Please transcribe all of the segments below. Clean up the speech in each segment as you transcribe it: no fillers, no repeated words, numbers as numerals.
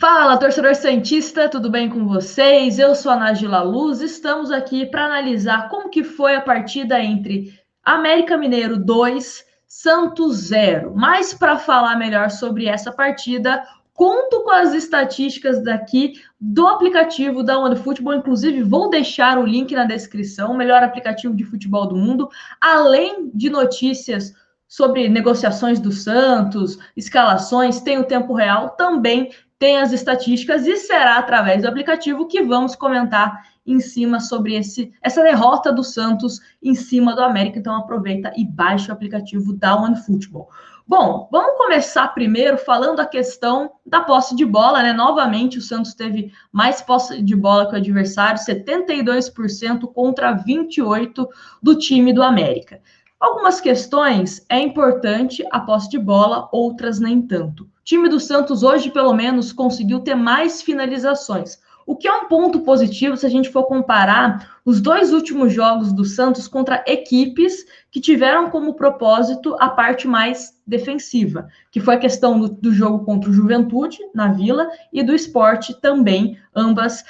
Fala, torcedor santista, tudo bem com vocês? Eu sou a Nájila Luz, estamos aqui para analisar como que foi a partida entre América Mineiro 2, Santos 0. Mas para falar melhor sobre essa partida, conto com as estatísticas daqui do aplicativo da OneFootball, inclusive vou deixar o link na descrição, o melhor aplicativo de futebol do mundo, além de notícias sobre negociações do Santos, escalações, tem o tempo real, também tem as estatísticas e será através do aplicativo que vamos comentar em cima sobre essa derrota do Santos em cima do América. Então aproveita e baixa o aplicativo da OneFootball. Bom, vamos começar primeiro falando a questão da posse de bola, né? Novamente, o Santos teve mais posse de bola que o adversário, 72% contra 28% do time do América. Algumas questões é importante a posse de bola, outras nem tanto. O time do Santos hoje, pelo menos, conseguiu ter mais finalizações, o que é um ponto positivo se a gente for comparar os dois últimos jogos do Santos contra equipes que tiveram como propósito a parte mais defensiva, que foi a questão do jogo contra o Juventude, na Vila, e do Sport também, ambas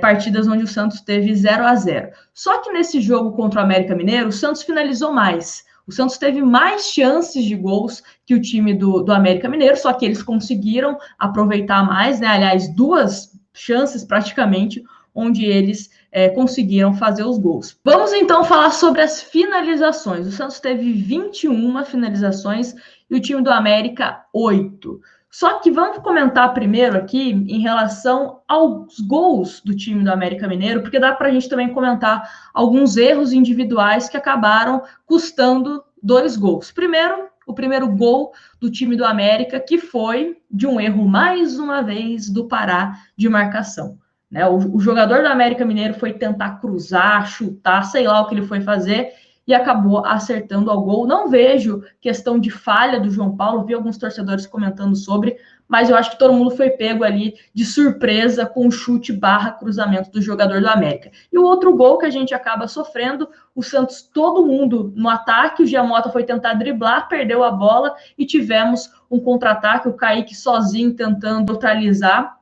partidas onde o Santos teve 0-0. Só que nesse jogo contra o América Mineiro, o Santos finalizou mais. O Santos teve mais chances de gols que o time do América Mineiro, só que eles conseguiram aproveitar mais, né? Aliás, duas chances praticamente, onde eles conseguiram fazer os gols. Vamos então falar sobre as finalizações. O Santos teve 21 finalizações e o time do América 8. Só que vamos comentar primeiro aqui em relação aos gols do time do América Mineiro, porque dá para a gente também comentar alguns erros individuais que acabaram custando 2 gols. Primeiro, o primeiro gol do time do América, que foi de um erro, mais uma vez, do Pará de marcação. Né? O jogador do América Mineiro foi tentar cruzar, chutar, sei lá o que ele foi fazer, e acabou acertando ao gol. Não vejo questão de falha do João Paulo, vi alguns torcedores comentando sobre, mas eu acho que todo mundo foi pego ali de surpresa com o chute / cruzamento do jogador do América. E o outro gol que a gente acaba sofrendo, o Santos, todo mundo no ataque, o Giamota foi tentar driblar, perdeu a bola e tivemos um contra-ataque, o Kaique sozinho tentando neutralizar,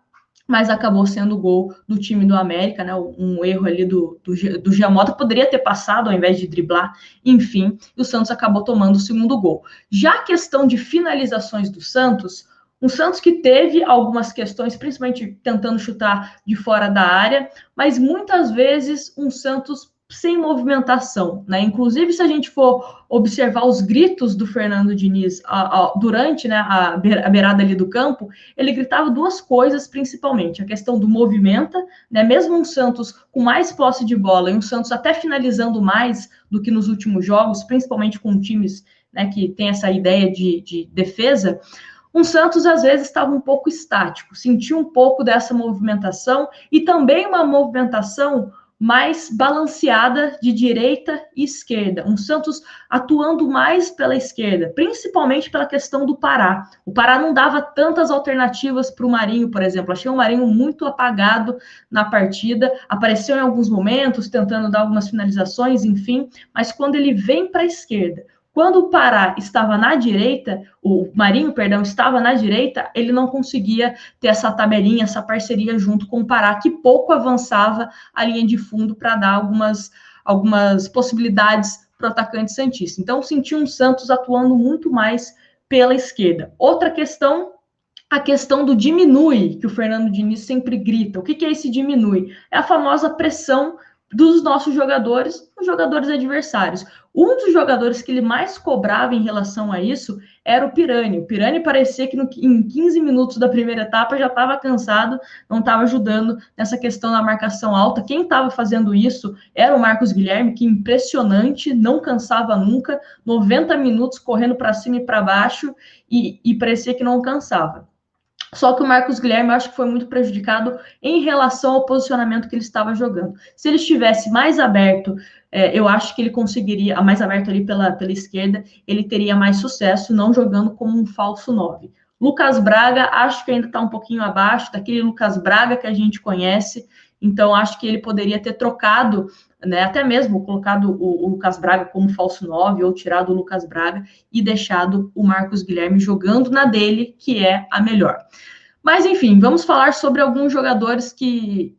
mas acabou sendo o gol do time do América, né? Um erro ali do Giamota, poderia ter passado ao invés de driblar, enfim, e o Santos acabou tomando o segundo gol. Já a questão de finalizações do Santos, um Santos que teve algumas questões, principalmente tentando chutar de fora da área, mas muitas vezes um Santos sem movimentação, né? Inclusive, se a gente for observar os gritos do Fernando Diniz durante, né, a beirada ali do campo, ele gritava duas coisas principalmente: a questão do movimenta, né? Mesmo um Santos com mais posse de bola e um Santos até finalizando mais do que nos últimos jogos, principalmente com times, né, que tem essa ideia de defesa, um Santos às vezes estava um pouco estático, sentiu um pouco dessa movimentação e também uma movimentação mais balanceada de direita e esquerda. Um Santos atuando mais pela esquerda, principalmente pela questão do Pará. O Pará não dava tantas alternativas para o Marinho, por exemplo. Achei o Marinho muito apagado na partida, apareceu em alguns momentos, tentando dar algumas finalizações, enfim, mas quando ele vem para a esquerda, quando o Pará estava na direita, o Marinho, perdão, estava na direita, ele não conseguia ter essa tabelinha, essa parceria junto com o Pará, que pouco avançava a linha de fundo para dar algumas possibilidades para o atacante santista. Então, senti um Santos atuando muito mais pela esquerda. Outra questão, a questão do diminui, que o Fernando Diniz sempre grita. O que é esse diminui? É a famosa pressão dos nossos jogadores, os jogadores adversários. Um dos jogadores que ele mais cobrava em relação a isso era o Pirani. O Pirani parecia que em 15 minutos da primeira etapa já estava cansado, não estava ajudando nessa questão da marcação alta. Quem estava fazendo isso era o Marcos Guilherme, que impressionante, não cansava nunca, 90 minutos correndo para cima e para baixo e parecia que não cansava. Só que o Marcos Guilherme, eu acho que foi muito prejudicado em relação ao posicionamento que ele estava jogando. Se ele estivesse mais aberto, eu acho que ele conseguiria, mais aberto ali pela esquerda, ele teria mais sucesso, não jogando como um falso 9. Lucas Braga, acho que ainda está um pouquinho abaixo daquele Lucas Braga que a gente conhece, então acho que ele poderia ter trocado, né, até mesmo colocado o Lucas Braga como falso 9 ou tirado o Lucas Braga e deixado o Marcos Guilherme jogando na dele, que é a melhor. Mas, enfim, vamos falar sobre alguns jogadores que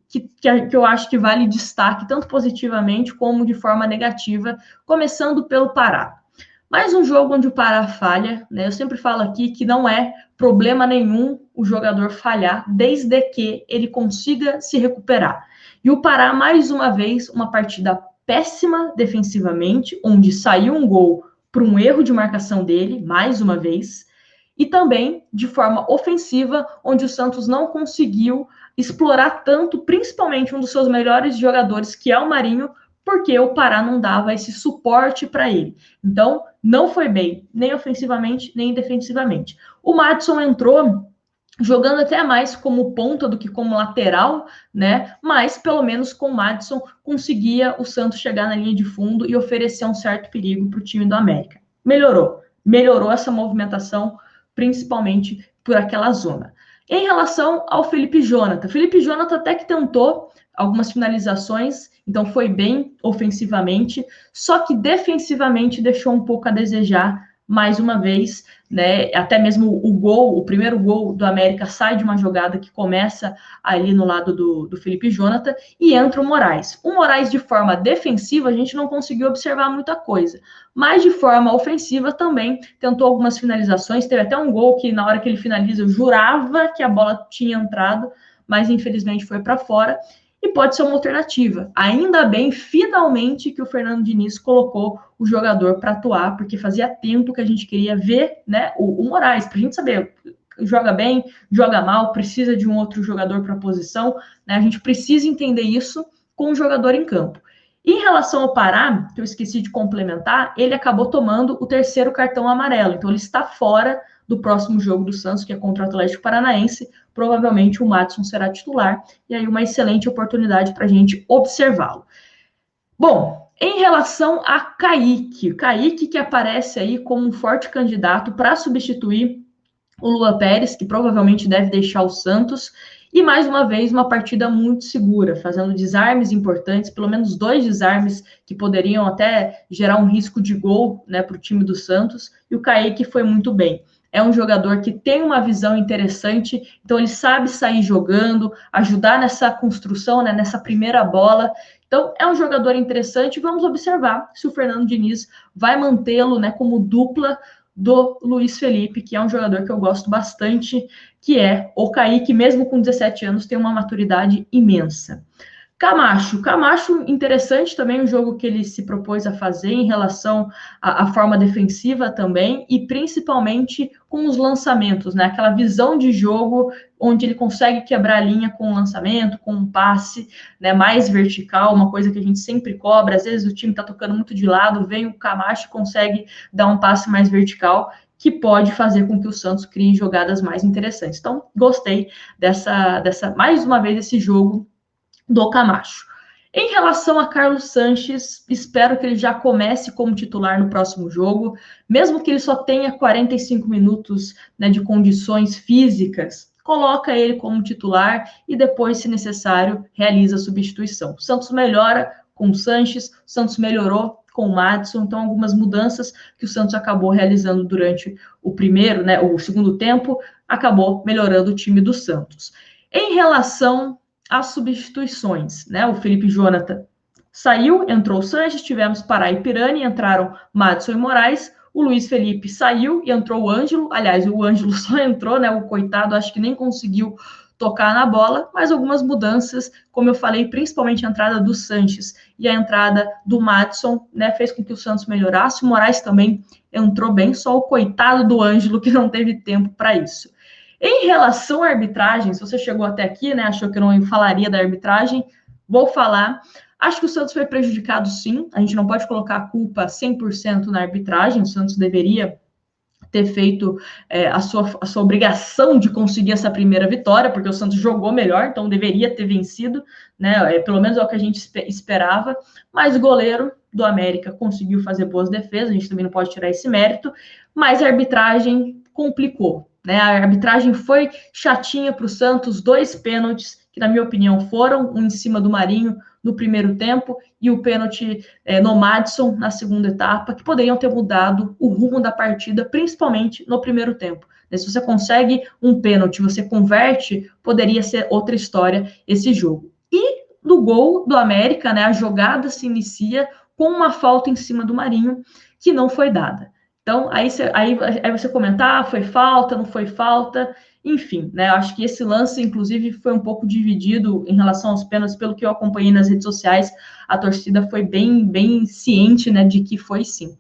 eu acho que vale destaque, tanto positivamente como de forma negativa, começando pelo Pará. Mais um jogo onde o Pará falha, né? Eu sempre falo aqui que não é problema nenhum o jogador falhar, desde que ele consiga se recuperar. E o Pará, mais uma vez, uma partida péssima defensivamente, onde saiu um gol por um erro de marcação dele, mais uma vez, e também de forma ofensiva, onde o Santos não conseguiu explorar tanto, principalmente um dos seus melhores jogadores, que é o Marinho, porque o Pará não dava esse suporte para ele. Então, não foi bem, nem ofensivamente, nem defensivamente. O Madison entrou jogando até mais como ponta do que como lateral, né? Mas pelo menos com o Madison conseguia o Santos chegar na linha de fundo e oferecer um certo perigo para o time do América. Melhorou essa movimentação, principalmente por aquela zona. Em relação ao Felipe Jonathan até que tentou algumas finalizações, então foi bem ofensivamente, só que defensivamente deixou um pouco a desejar mais uma vez, né? Até mesmo o primeiro gol do América sai de uma jogada que começa ali no lado do Felipe Jonathan e entra o Moraes. O Moraes, de forma defensiva, a gente não conseguiu observar muita coisa, mas de forma ofensiva também tentou algumas finalizações. Teve até um gol que, na hora que ele finaliza, eu jurava que a bola tinha entrado, mas infelizmente foi para fora. E pode ser uma alternativa. Ainda bem, finalmente, que o Fernando Diniz colocou o jogador para atuar, porque fazia tempo que a gente queria ver, né, o Moraes, para a gente saber, joga bem, joga mal, precisa de um outro jogador para a posição, né, a gente precisa entender isso com o jogador em campo. Em relação ao Pará, que eu esqueci de complementar, ele acabou tomando o terceiro cartão amarelo, então ele está fora do próximo jogo do Santos, que é contra o Atlético Paranaense. Provavelmente o Madison será titular, e aí uma excelente oportunidade para a gente observá-lo. Bom, em relação a Kaique que aparece aí como um forte candidato para substituir o Luan Pérez, que provavelmente deve deixar o Santos, e mais uma vez uma partida muito segura, fazendo desarmes importantes, pelo menos 2 desarmes que poderiam até gerar um risco de gol, né, para o time do Santos, e o Kaique foi muito bem. É um jogador que tem uma visão interessante, então ele sabe sair jogando, ajudar nessa construção, né, nessa primeira bola. Então é um jogador interessante. Vamos observar se o Fernando Diniz vai mantê-lo, né, como dupla do Luiz Felipe, que é um jogador que eu gosto bastante, que é o Kaique, mesmo com 17 anos, tem uma maturidade imensa. Camacho, interessante também o jogo que ele se propôs a fazer em relação à forma defensiva também, e principalmente com os lançamentos, né? Aquela visão de jogo onde ele consegue quebrar a linha com o lançamento, com um passe, né, mais vertical, uma coisa que a gente sempre cobra. Às vezes o time está tocando muito de lado, vem o Camacho e consegue dar um passe mais vertical, que pode fazer com que o Santos crie jogadas mais interessantes. Então, gostei dessa mais uma vez, esse jogo do Camacho. Em relação a Carlos Sanches, espero que ele já comece como titular no próximo jogo, mesmo que ele só tenha 45 minutos, né, de condições físicas, coloca ele como titular e depois, se necessário, realiza a substituição. O Santos melhora com o Sanches, o Santos melhorou com o Madison, então algumas mudanças que o Santos acabou realizando durante o primeiro, né, o segundo tempo, acabou melhorando o time do Santos. Em relação as substituições, né? O Felipe Jonathan saiu, entrou o Sanches, tivemos Pará e Pirani, entraram Madison e Moraes, o Luiz Felipe saiu e entrou o Ângelo, aliás, o Ângelo só entrou, né? O coitado, acho que nem conseguiu tocar na bola, mas algumas mudanças, como eu falei, principalmente a entrada do Sanches e a entrada do Madison, né, fez com que o Santos melhorasse. O Moraes também entrou bem, só o coitado do Ângelo que não teve tempo para isso. Em relação à arbitragem, se você chegou até aqui, né, achou que eu não falaria da arbitragem, vou falar. Acho que o Santos foi prejudicado, sim. A gente não pode colocar a culpa 100% na arbitragem. O Santos deveria ter feito a sua obrigação de conseguir essa primeira vitória, porque o Santos jogou melhor, então deveria ter vencido, né? Pelo menos é o que a gente esperava. Mas o goleiro do América conseguiu fazer boas defesas, a gente também não pode tirar esse mérito, mas a arbitragem complicou. Né, a arbitragem foi chatinha para o Santos, 2 pênaltis, que na minha opinião foram, um em cima do Marinho no primeiro tempo e o pênalti no Madison na segunda etapa, que poderiam ter mudado o rumo da partida, principalmente no primeiro tempo. Se você consegue um pênalti, você converte, poderia ser outra história esse jogo. E do gol do América, né, a jogada se inicia com uma falta em cima do Marinho, que não foi dada. Então, aí você comentar, foi falta, não foi falta, enfim, né? Acho que esse lance, inclusive, foi um pouco dividido em relação aos pênaltis, pelo que eu acompanhei nas redes sociais, a torcida foi bem ciente, né, de que foi sim.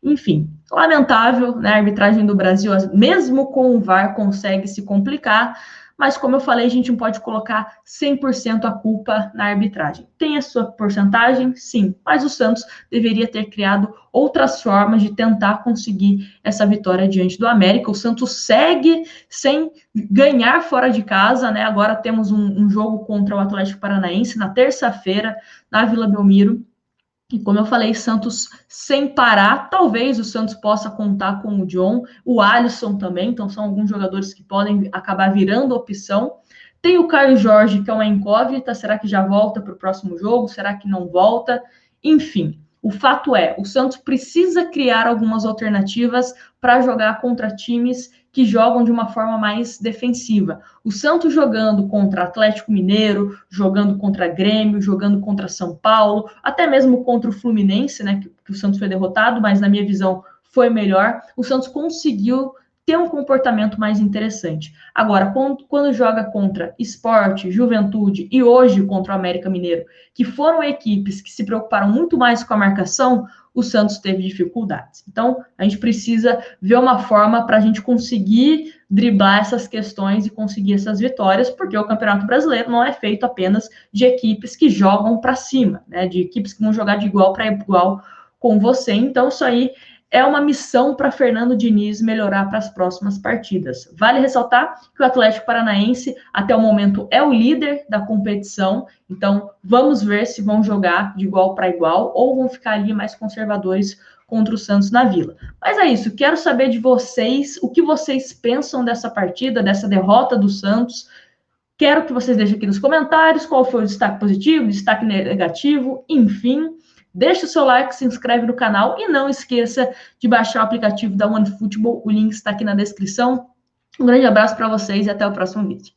Enfim, lamentável, né? A arbitragem do Brasil, mesmo com o VAR, consegue se complicar, mas como eu falei, a gente não pode colocar 100% a culpa na arbitragem. Tem a sua porcentagem? Sim, mas o Santos deveria ter criado outras formas de tentar conseguir essa vitória diante do América. O Santos segue sem ganhar fora de casa, né? Agora temos um jogo contra o Atlético Paranaense na terça-feira, na Vila Belmiro. E como eu falei, Santos sem parar, talvez o Santos possa contar com o John, o Alisson também, então são alguns jogadores que podem acabar virando opção. Tem o Caio Jorge, que é uma incógnita, será que já volta para o próximo jogo? Será que não volta? Enfim, o fato é, o Santos precisa criar algumas alternativas para jogar contra times que jogam de uma forma mais defensiva. O Santos jogando contra Atlético Mineiro, jogando contra Grêmio, jogando contra São Paulo, até mesmo contra o Fluminense, né, que o Santos foi derrotado, mas na minha visão foi melhor. O Santos conseguiu ter um comportamento mais interessante. Agora, quando joga contra Sport, Juventude e hoje contra o América Mineiro, que foram equipes que se preocuparam muito mais com a marcação, o Santos teve dificuldades. Então, a gente precisa ver uma forma para a gente conseguir driblar essas questões e conseguir essas vitórias, porque o Campeonato Brasileiro não é feito apenas de equipes que jogam para cima, né? De equipes que vão jogar de igual para igual com você. Então, isso aí é uma missão para Fernando Diniz melhorar para as próximas partidas. Vale ressaltar que o Atlético Paranaense, até o momento, é o líder da competição, então vamos ver se vão jogar de igual para igual ou vão ficar ali mais conservadores contra o Santos na Vila. Mas é isso, quero saber de vocês, o que vocês pensam dessa partida, dessa derrota do Santos. Quero que vocês deixem aqui nos comentários qual foi o destaque positivo, destaque negativo, enfim. Deixa o seu like, se inscreve no canal e não esqueça de baixar o aplicativo da OneFootball. O link está aqui na descrição. Um grande abraço para vocês e até o próximo vídeo.